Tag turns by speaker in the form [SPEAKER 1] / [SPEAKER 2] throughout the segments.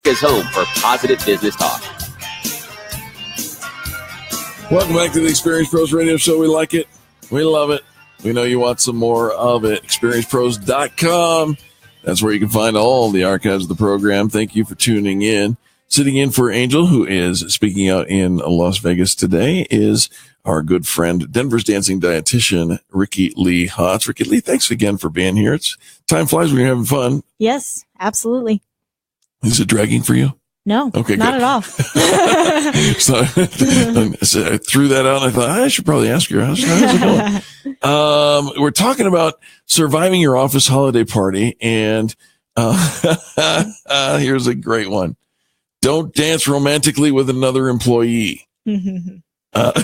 [SPEAKER 1] America's home for positive business talk.
[SPEAKER 2] Welcome back to the Experience Pros Radio Show. We like it. We love it. We know you want some more of it. ExperiencePros.com. That's where you can find all the archives of the program. Thank you for tuning in. Sitting in for Angel, who is speaking out in Las Vegas today, is our good friend, Denver's dancing dietitian, Ricky Lee Hotz. Ricky Lee, thanks again for being here. Time flies when you're having fun.
[SPEAKER 3] Yes, absolutely.
[SPEAKER 2] Is it dragging for you?
[SPEAKER 3] No,
[SPEAKER 2] okay,
[SPEAKER 3] not
[SPEAKER 2] good.
[SPEAKER 3] at all.
[SPEAKER 2] So I threw that out and I thought, I should probably ask her, how's it going? We're talking about surviving your office holiday party. And here's a great one. Don't dance romantically with another employee. I'm not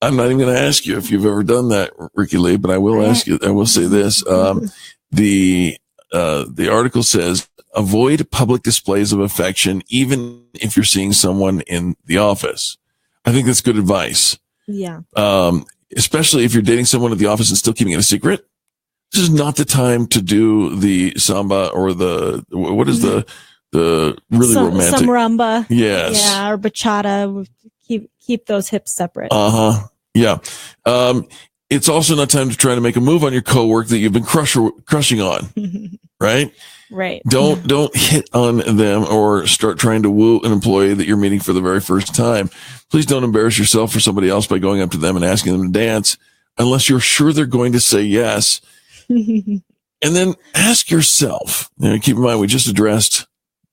[SPEAKER 2] even going to ask you if you've ever done that, Ricky Lee, but I will ask you. I will say this. The article says, avoid public displays of affection, even if you're seeing someone in the office. I think that's good advice.
[SPEAKER 3] Yeah.
[SPEAKER 2] Especially if you're dating someone at the office and still keeping it a secret. This is not the time to do the samba or what is the really romantic?
[SPEAKER 3] Some rumba.
[SPEAKER 2] Yes.
[SPEAKER 3] Yeah. Or bachata. Keep those hips separate.
[SPEAKER 2] Yeah. It's also not time to try to make a move on your coworker that you've been crushing on, right?
[SPEAKER 3] Right.
[SPEAKER 2] Don't hit on them or start trying to woo an employee that you're meeting for the very first time. Please don't embarrass yourself or somebody else by going up to them and asking them to dance unless you're sure they're going to say yes. And then ask yourself, keep in mind, we just addressed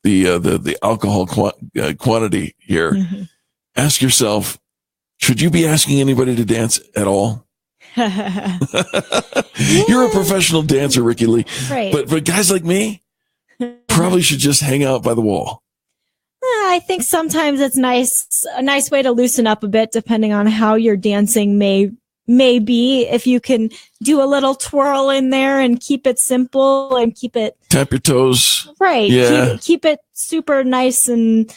[SPEAKER 2] the alcohol quantity here. Mm-hmm. Ask yourself, should you be asking anybody to dance at all? You're a professional dancer, Ricky Lee.
[SPEAKER 3] Right.
[SPEAKER 2] But guys like me probably should just hang out by the wall.
[SPEAKER 3] I think sometimes it's a nice way to loosen up a bit, depending on how your dancing may be. If you can do a little twirl in there and keep it simple and keep it,
[SPEAKER 2] tap your toes.
[SPEAKER 3] Right.
[SPEAKER 2] Yeah.
[SPEAKER 3] Keep it super nice and,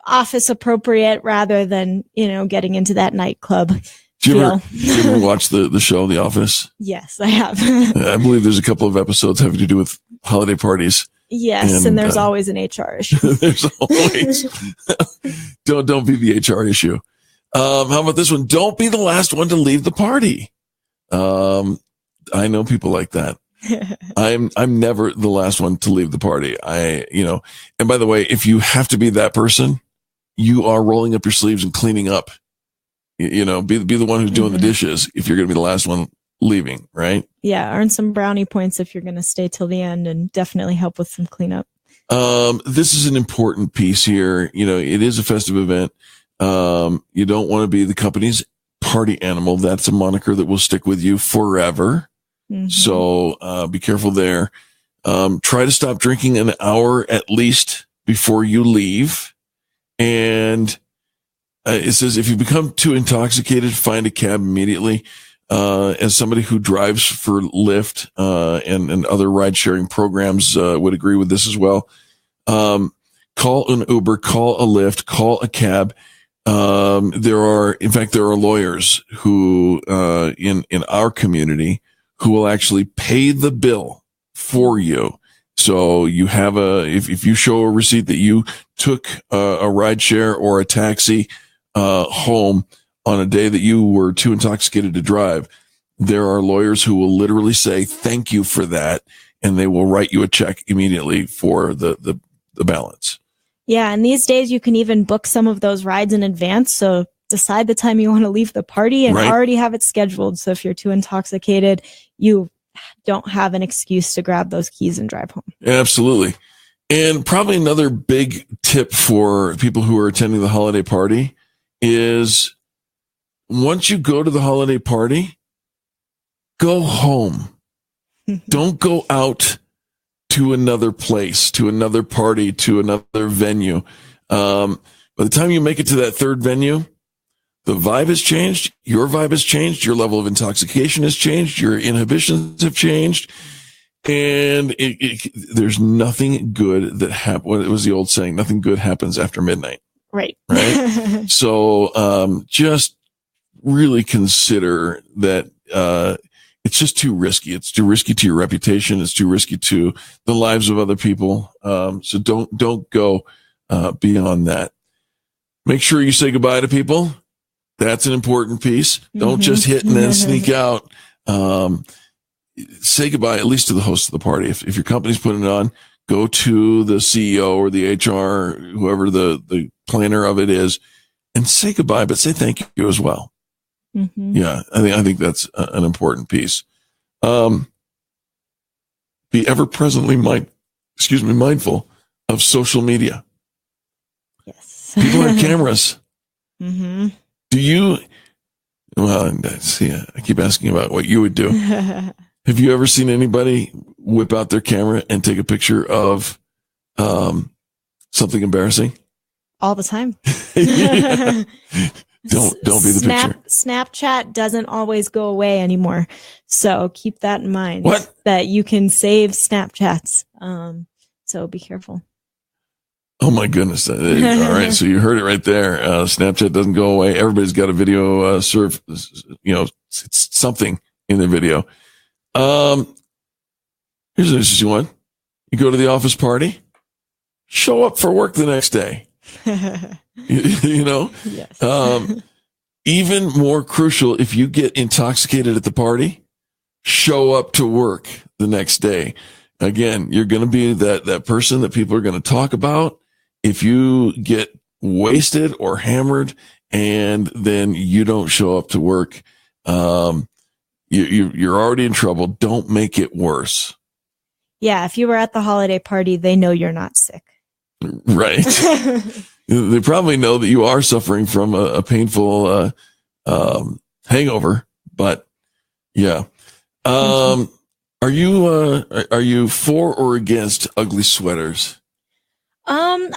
[SPEAKER 3] office appropriate rather than, getting into that nightclub.
[SPEAKER 2] Do you ever watch the show, The Office?
[SPEAKER 3] Yes, I have.
[SPEAKER 2] I believe there's a couple of episodes having to do with holiday parties.
[SPEAKER 3] Yes, and there's always an HR issue.
[SPEAKER 2] There's always. Don't be the HR issue. How about this one? Don't be the last one to leave the party. I know people like that. I'm never the last one to leave the party. And by the way, if you have to be that person, you are rolling up your sleeves and cleaning up. Be the one who's doing the dishes if you're going to be the last one leaving, right?
[SPEAKER 3] Yeah, earn some brownie points if you're going to stay till the end, and definitely help with some cleanup.
[SPEAKER 2] This is an important piece here. It is a festive event. You don't want to be the company's party animal. That's a moniker that will stick with you forever. Mm-hmm. So be careful there. Try to stop drinking an hour at least before you leave. And it says, if you become too intoxicated, find a cab immediately. As somebody who drives for Lyft and other ride-sharing programs would agree with this as well. Call an Uber, call a Lyft, call a cab. There are lawyers who in our community who will actually pay the bill for you. So you have if you show a receipt that you took a ride share or a taxi home on a day that you were too intoxicated to drive, there are lawyers who will literally say thank you for that, and they will write you a check immediately for the balance.
[SPEAKER 3] Yeah, and these days you can even book some of those rides in advance. So decide the time you want to leave the party and already have it scheduled. So if you're too intoxicated, you don't have an excuse to grab those keys and drive home.
[SPEAKER 2] Absolutely. And probably another big tip for people who are attending the holiday party is once you go to the holiday party, go home. Don't go out to another place, to another party, to another venue. By the time you make it to that third venue, the vibe has changed. Your vibe has changed. Your level of intoxication has changed. Your inhibitions have changed. And there's nothing good that happens. What was the old saying? Nothing good happens after midnight.
[SPEAKER 3] Right.
[SPEAKER 2] So just really consider that it's just too risky. It's too risky to your reputation. It's too risky to the lives of other people. So don't go beyond that. Make sure you say goodbye to people. That's an important piece. Don't just hit and then sneak out. Say goodbye, at least to the host of the party. If your company's putting it on, go to the CEO or the HR, whoever the planner of it is, and say goodbye, but say thank you as well. Yeah, I think that's an important piece. Be ever presently mindful of social media.
[SPEAKER 3] Yes.
[SPEAKER 2] People have cameras.
[SPEAKER 3] Mm-hmm.
[SPEAKER 2] Do you? Well, see, I keep asking about what you would do. Have you ever seen anybody whip out their camera and take a picture of something embarrassing?
[SPEAKER 3] All the time.
[SPEAKER 2] Yeah. Don't be the picture.
[SPEAKER 3] Snapchat doesn't always go away anymore. So keep that in mind.
[SPEAKER 2] What?
[SPEAKER 3] That you can save Snapchats. So be careful.
[SPEAKER 2] Oh my goodness. All right. So you heard it right there. Snapchat doesn't go away. Everybody's got a video, it's something in their video. Here's an interesting one. You go to the office party, show up for work the next day. You know,
[SPEAKER 3] yes.
[SPEAKER 2] Even more crucial, if you get intoxicated at the party, show up to work the next day. Again, you're going to be that person that people are going to talk about. If you get wasted or hammered and then you don't show up to work, you're already in trouble. Don't make it worse.
[SPEAKER 3] Yeah. If you were at the holiday party, they know you're not sick.
[SPEAKER 2] Right. They probably know that you are suffering from a painful hangover, but yeah. Are you for or against ugly sweaters?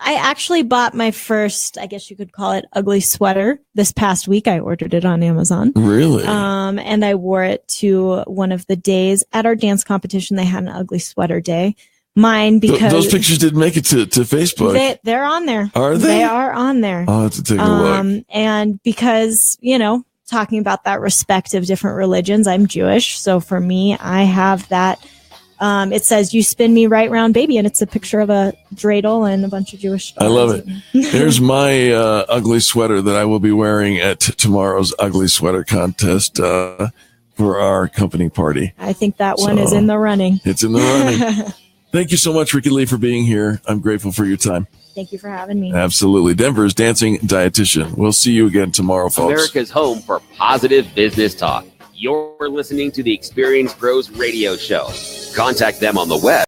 [SPEAKER 3] I actually bought my first, I guess you could call it, ugly sweater this past week. I ordered it on Amazon.
[SPEAKER 2] Really?
[SPEAKER 3] And I wore it to one of the days at our dance competition. They had an ugly sweater day. Mine, because
[SPEAKER 2] those pictures didn't make it to Facebook.
[SPEAKER 3] They're on there.
[SPEAKER 2] Are they?
[SPEAKER 3] They are on there.
[SPEAKER 2] I'll have to take a look.
[SPEAKER 3] And because, talking about that respect of different religions, I'm Jewish. So for me, I have that. It says, "You spin me right round, baby." And it's a picture of a dreidel and a bunch of Jewish stars.
[SPEAKER 2] I love it. Here's my ugly sweater that I will be wearing at tomorrow's ugly sweater contest for our company party.
[SPEAKER 3] I think that one is in the running.
[SPEAKER 2] It's in the running. Thank you so much, Ricky Lee, for being here. I'm grateful for your time.
[SPEAKER 3] Thank you for having me.
[SPEAKER 2] Absolutely. Denver's dancing dietitian. We'll see you again tomorrow, folks.
[SPEAKER 1] America's home for positive business talk. You're listening to the Experience Pros Radio Show. Contact them on the web